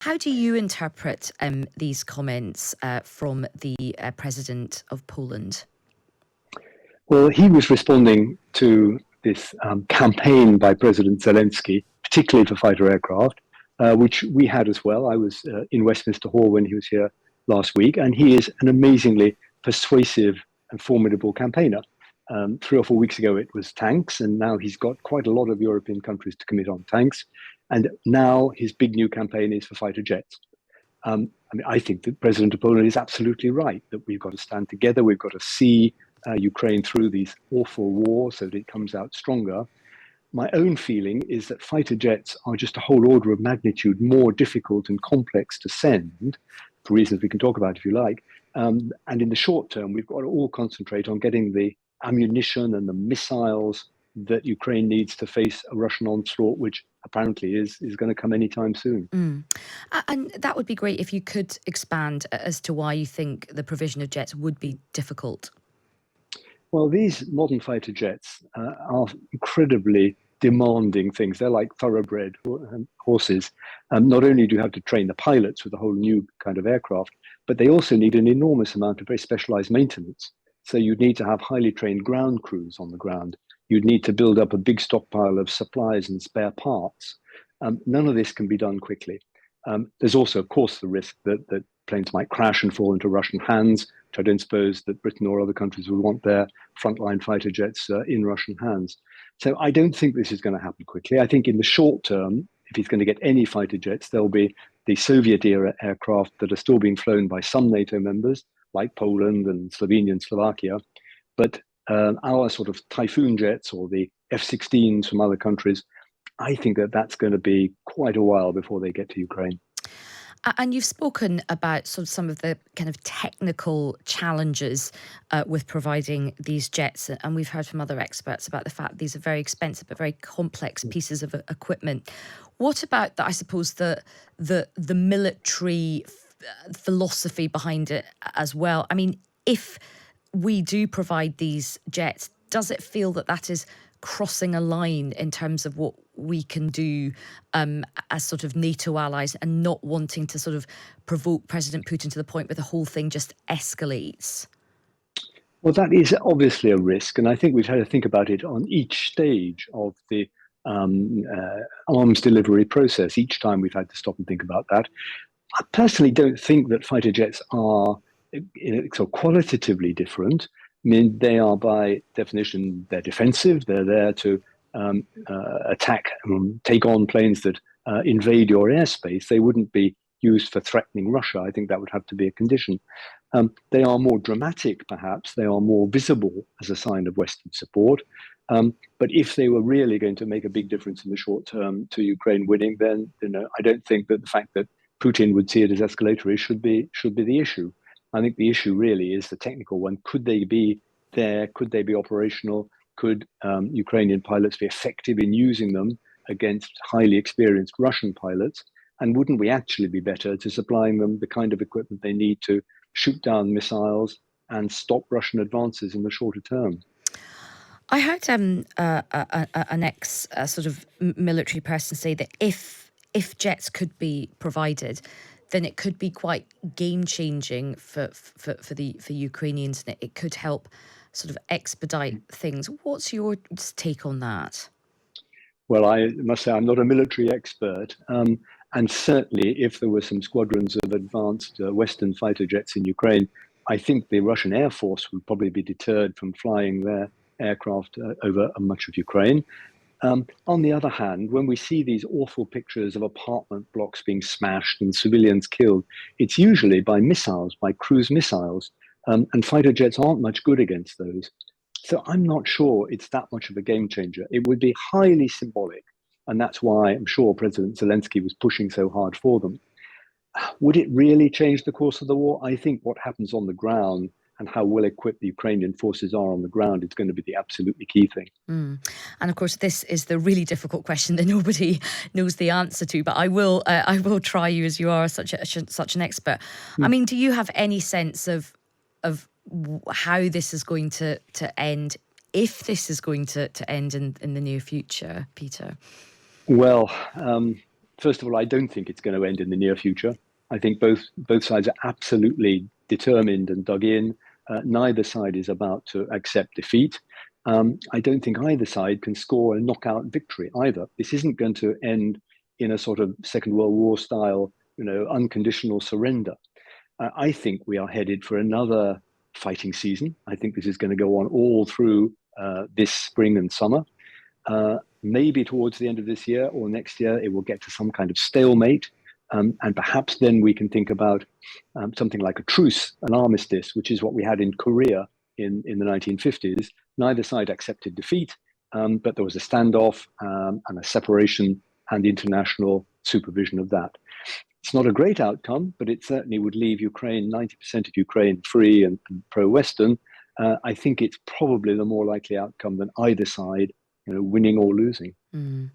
How do you interpret these comments from the President of Poland? Well, he was responding to this campaign by President Zelensky, particularly for fighter aircraft, which we had as well. I was in Westminster Hall when he was here last week, and he is an amazingly persuasive and formidable campaigner. 3 or 4 weeks ago, it was tanks, and now he's got quite a lot of European countries to commit on tanks. And now his big new campaign is for fighter jets. I think the President of Poland is absolutely right that we've got to stand together. We've got to see Ukraine through these awful wars so that it comes out stronger. My own feeling is that fighter jets are just a whole order of magnitude more difficult and complex to send, for reasons we can talk about if you like. And in the short term, we've got to all concentrate on getting the ammunition and the missiles that Ukraine needs to face a Russian onslaught, which apparently is going to come anytime soon. And that would be great if you could expand as to why you think the provision of jets would be difficult. Well, these modern fighter jets are incredibly demanding things. They're like thoroughbred horses. Not only do you have to train the pilots with a whole new kind of aircraft, but they also need an enormous amount of very specialized maintenance. So you'd need to have highly trained ground crews on the ground. You'd need to build up a big stockpile of supplies and spare parts. None of this can be done quickly. There's also, of course, the risk that planes might crash and fall into Russian hands, which I don't suppose that Britain or other countries would want their frontline fighter jets in Russian hands. So I don't think this is going to happen quickly. I think in the short term, if he's going to get any fighter jets, there'll be the Soviet-era aircraft that are still being flown by some NATO members, like Poland and Slovenia and Slovakia. But our sort of Typhoon jets or the F-16s from other countries, I think that that's going to be quite a while before they get to Ukraine. And you've spoken about sort of some of the kind of technical challenges with providing these jets. And we've heard from other experts about the fact these are very expensive but very complex pieces of equipment. What about, I suppose, the military philosophy behind it as well? I mean, if we do provide these jets, does it feel that is crossing a line in terms of what we can do as sort of NATO allies and not wanting to sort of provoke President Putin to the point where the whole thing just escalates? Well, that is obviously a risk. And I think we've had to think about it on each stage of the arms delivery process. Each time we've had to stop and think about that. I personally don't think that fighter jets are so qualitatively different. I mean, they are by definition, they're defensive. They're there to attack, take on planes that invade your airspace. They wouldn't be used for threatening Russia. I think that would have to be a condition. They are more dramatic, perhaps. They are more visible as a sign of Western support. But if they were really going to make a big difference in the short term to Ukraine winning, then I don't think that the fact that Putin would see it as escalatory should be the issue. I think the issue really is the technical one. Could they be there? Could they be operational? Could Ukrainian pilots be effective in using them against highly experienced Russian pilots? And wouldn't we actually be better to supplying them the kind of equipment they need to shoot down missiles and stop Russian advances in the shorter term? I heard an ex sort of military person say that if jets could be provided, then it could be quite game-changing for Ukrainians, and it could help sort of expedite things. What's your take on that? Well, I must say I'm not a military expert, and certainly if there were some squadrons of advanced Western fighter jets in Ukraine, I think the Russian Air Force would probably be deterred from flying their aircraft over much of Ukraine. On the other hand, when we see these awful pictures of apartment blocks being smashed and civilians killed, it's usually by missiles, by cruise missiles, and fighter jets aren't much good against those. So I'm not sure it's that much of a game changer. It would be highly symbolic, and that's why I'm sure President Zelensky was pushing so hard for them. Would it really change the course of the war? I think what happens on the ground and how well equipped the Ukrainian forces are on the ground is going to be the absolutely key thing. And of course, this is the really difficult question that nobody knows the answer to. But I will try you, as you are such an expert. I mean, do you have any sense of how this is going to end, if this is going to end in the near future, Peter? Well, first of all, I don't think it's going to end in the near future. I think both sides are absolutely determined and dug in. Neither side is about to accept defeat. I don't think either side can score a knockout victory either. This isn't going to end in a sort of Second World War style, unconditional surrender. I think we are headed for another fighting season. I think this is going to go on all through this spring and summer. Maybe towards the end of this year or next year, it will get to some kind of stalemate. And perhaps then we can think about something like a truce, an armistice, which is what we had in Korea in the 1950s. Neither side accepted defeat, but there was a standoff and a separation and international supervision of that. It's not a great outcome, but it certainly would leave Ukraine, 90% of Ukraine, free and pro-Western. I think it's probably the more likely outcome than either side, winning or losing. Mm.